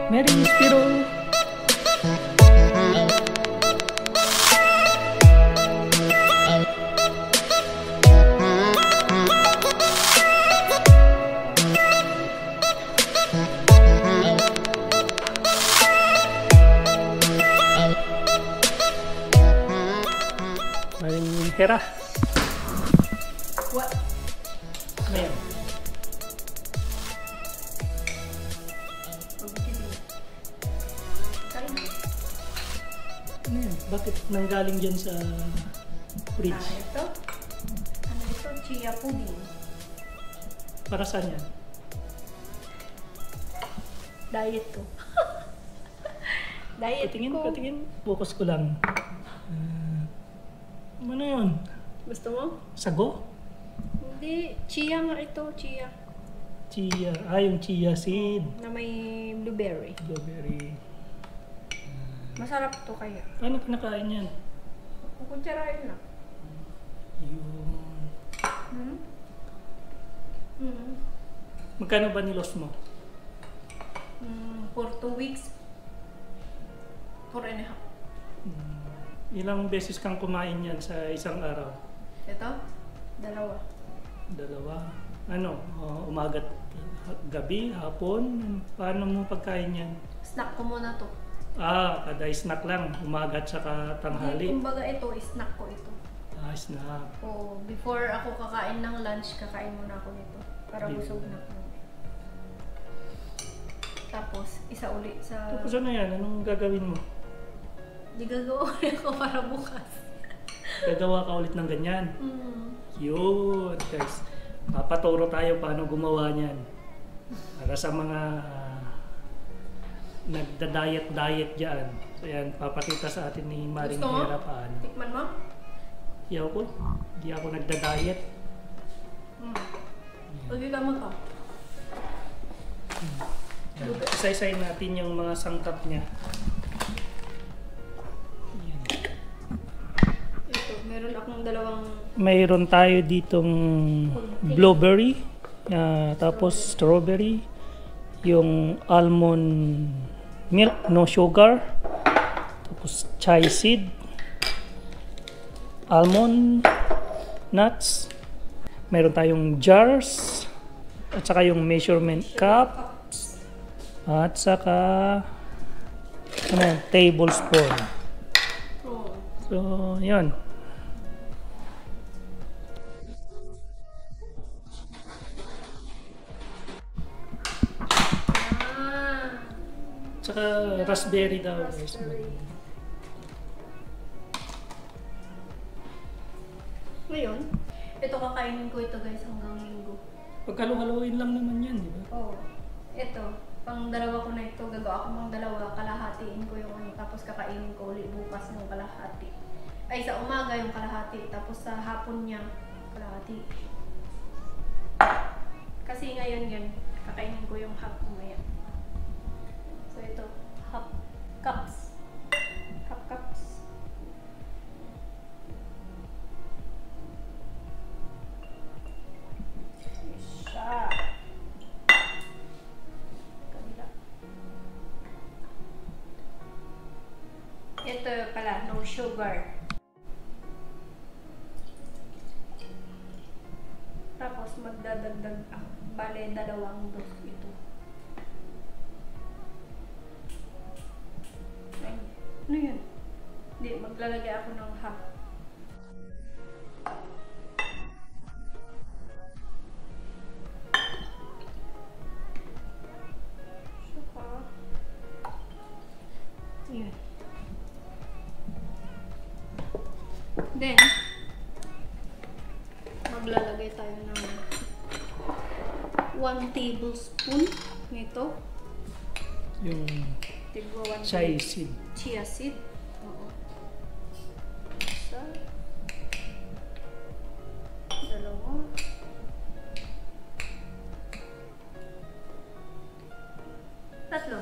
Merry Spiro! Maring Hera. What? Ayan. Ano yan? Bakit nanggaling dyan sa fridge? Ito? Ano ito? Chia pudding. Para saan yan? Diet ko. Diet Patingin, ko. patingin. Focus ko lang. Ano yun? Gusto mo? Sago? Hindi. Chia nga ito. Chia. Chia. Ah, yung chia seed. Na may blueberry. Blueberry. Masarap to kaya. Paano kinakain yan? Kukutsarain lang. Yun. Hmm? Hmm. Magkano ba nilos mo? For 2 weeks. 4 and a half. Ilang beses kang kumain yan sa isang araw? Ito? 2. Dalawa. Ano? Umaga, gabi, hapon? Paano mo pagkain yan? Snack ko muna to. Ah, kada snack lang. Umaga at saka Hindi, tanghali. kumbaga ito, snack ko ito. Ah, snack. O, before ako kakain ng lunch, kakain muna ako nito. Para busog na ako. Tapos, isa ulit sa... Tapos ano yan? Anong gagawin mo? Di gagawa ulit ako para bukas. Gagawa ka ulit ng ganyan? Yun, guys. Papaturo tayo paano gumawa niyan. Para sa mga nagda-diet dyan. So yan, papakita sa atin ni Maring Gusto mo? Hera paano. Tikman mo? Yaw ko, di ako nagda-diet. Lagi ka mo to. Yan. Isa-isayin natin yung mga sangkap niya. Yan. Ito, meron akong dalawang... Mayroon tayo ditong blueberry, tapos strawberry, yung almond milk, no sugar, tapos chia seed, almond nuts, mayroon tayong jars, at saka yung measurement cup, at saka ano, tablespoon. So, yun. Tsaka raspberry daw. Raspberry. Ngayon, ito kakainin ko ito guys hanggang linggo. Pagkalo-haloin lang naman yan, di ba? Oo. Ito, pang dalawa ko na ito, gagawa ko mang dalawa, kalahatiin ko yung ano, tapos kakainin ko ulit bukas ng kalahati. Ay, sa umaga yung kalahati, tapos sa hapon niya, kalahati. Kasi ngayon yan, kakainin ko yung half mamaya. So ito, half cups. Half cups. Isa. Kabila. Ito pala, no sugar. Tapos magdadagdag ako. Bale, 2 dos ito. Ay, ano yun? Hindi, maglalagay ako ng half. Saka, yun. Then, maglalagay tayo ng 1 tablespoon nito. Yung Tigwa 1 chia seed. Chia seed. Oo. Isa. 2. 3.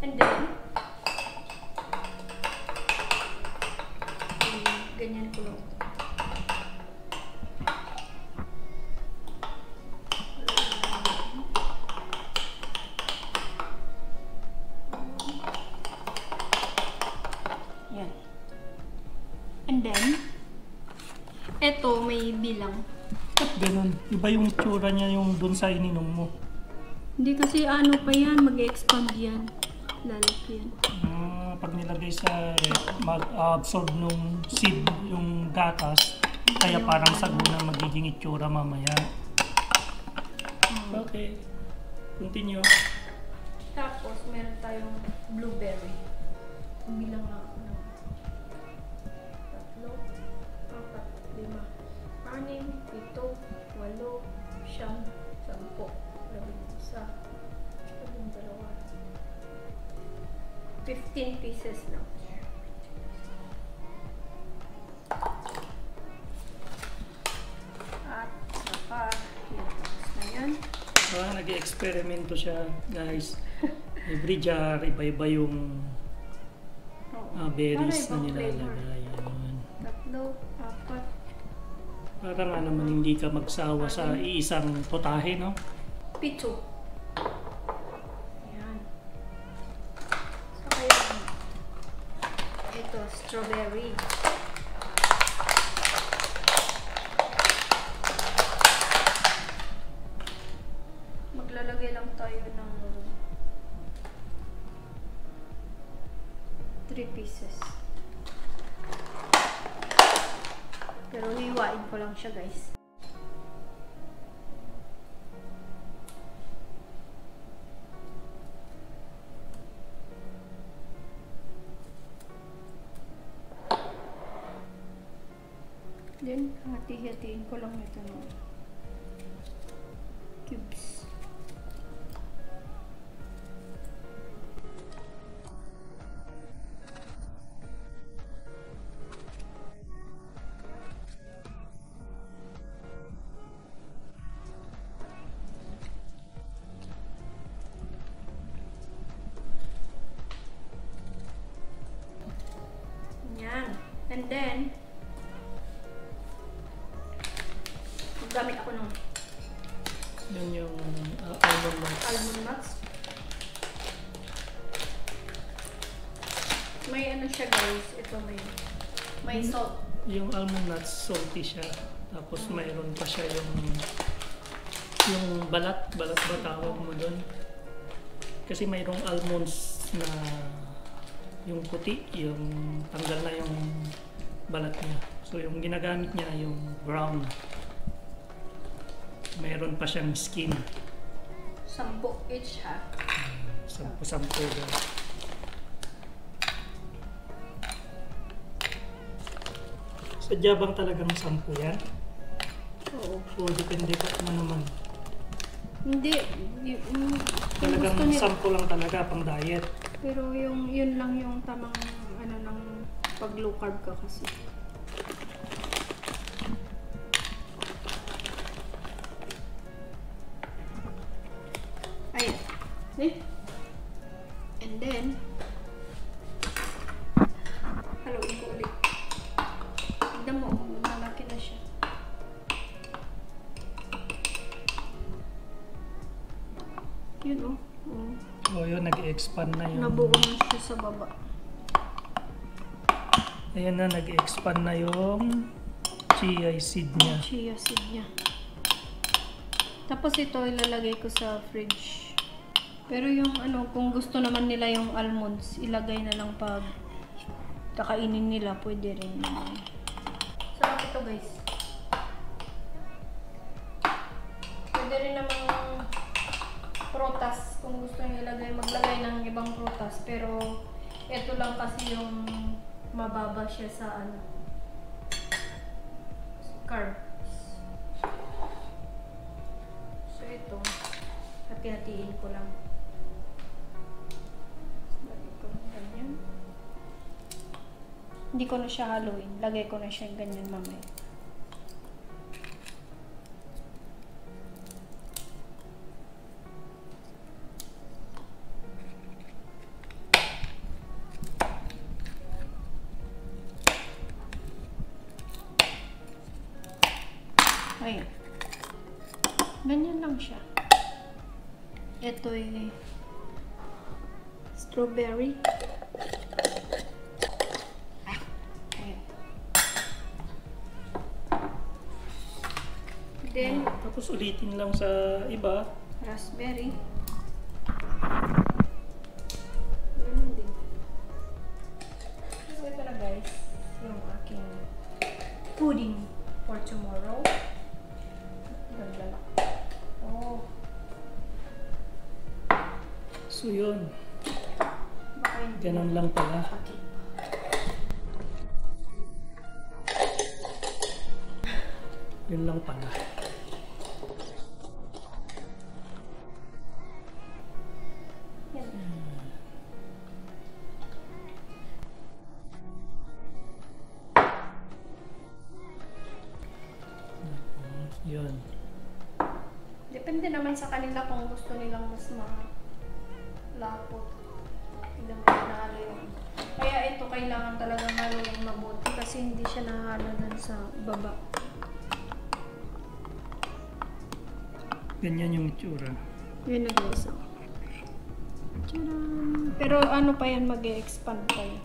And then, ganyan ko lang. bilang. Ganun. Iba yung itsura niya yung dun sa ininom mo. Hindi kasi ano pa yan, mag-expand yan. Lalaki yan. Pag nilagay sa mag-absorb nung seed, yung gatas, kaya parang sago na magiging itsura mamaya. Okay. Continue. Tapos, meron tayong blueberry. Bilang lang ako ng 3, 4, 5, 6, 7, 8, 8, 9, 10, 15 pieces lang. At saka, tapos na yan. Nag-eksperimento siya, guys. Every jar, iba-iba yung berries na nilalagay. Yun. 3, 4. Para nga naman hindi ka magsawa sa iisang potahe, no? 7. Ayan. Saka yung ito, strawberry. Maglalagay lang tayo ng 3 pieces. Pero hiwain ko lang siya, guys. Then, hati-hatiin ko lang ito ng cubes. Yan. And then, gamit ako ng Yun yung almond nuts. almond nuts. May ano siya, guys. Ito may salt. Yung almond nuts, salty siya. Tapos mayroon pa siya yung balat ba tawag mo doon? Kasi mayroong almonds na yung puti, yung tanggal na yung balat niya. So yung ginagamit niya yung brown. Mayroon pa siyang skin. 10 each, ha? 10 Sadya bang talagang 10 yan? Oo. O depende pa naman. Hindi. Talagang gusto nila. 10 lang talaga pang diet. Pero yun lang yung tamang ano ng pag low carb ka kasi. Ayan. See? And then, haluin ko ulit. Tignan mo, malaki na siya. Yun O yun, nag-expand na yung... nabuo na siya sa baba. Ayan na, nag-expand na yung chia seed niya. Chia seed niya. Tapos ito ilalagay ko sa fridge. Pero yung ano, kung gusto naman nila yung almonds, ilagay na lang pag kakainin nila, pwede rin. Sarap ito, guys. Pwede rin namang prutas kung gusto nyo ilagay, maglagay ng ibang prutas. Pero ito lang kasi yung mababa siya sa ano, carbs. So ito, hati-hatiin ko lang. Lagay ko ng ganyan. Hindi ko na siya haluin. Lagay ko na siya ganyan mamaya. Ayan. Ganyan lang siya. Ito ay strawberry. Ayan. Then, Tapos ulitin lang sa iba. raspberry. Ganun din. So, ito na guys, yung aking pudding for tomorrow. Ganda lang. Oh, So yun, baka hindi. ganun lang pala. Okay. Yun lang pala. Yan. Yun. Depende naman sa kanila kung gusto nilang mas malapot. Hindi naman nahalo yung... Kaya ito kailangan talagang haluin mabuti kasi hindi siya nahalo dun sa baba. Ganyan yung itsura. Yun na guys. Oh. Tcharam! Pero ano pa yan, mag-e-expand pa yan.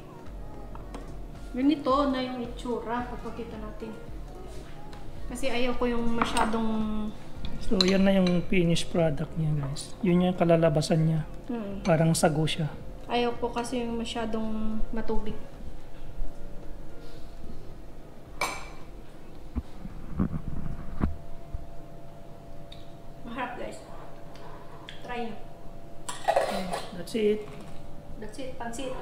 Ganito na yung itsura. Papakita natin. Kasi ayaw ko yung masyadong... So yan na yung finished product niya guys. Yun yung kalalabasan niya. Parang sago siya. Ayaw ko kasi yung masyadong matubig. Maharap guys. Try nyo. That's it. That's it. Pansit.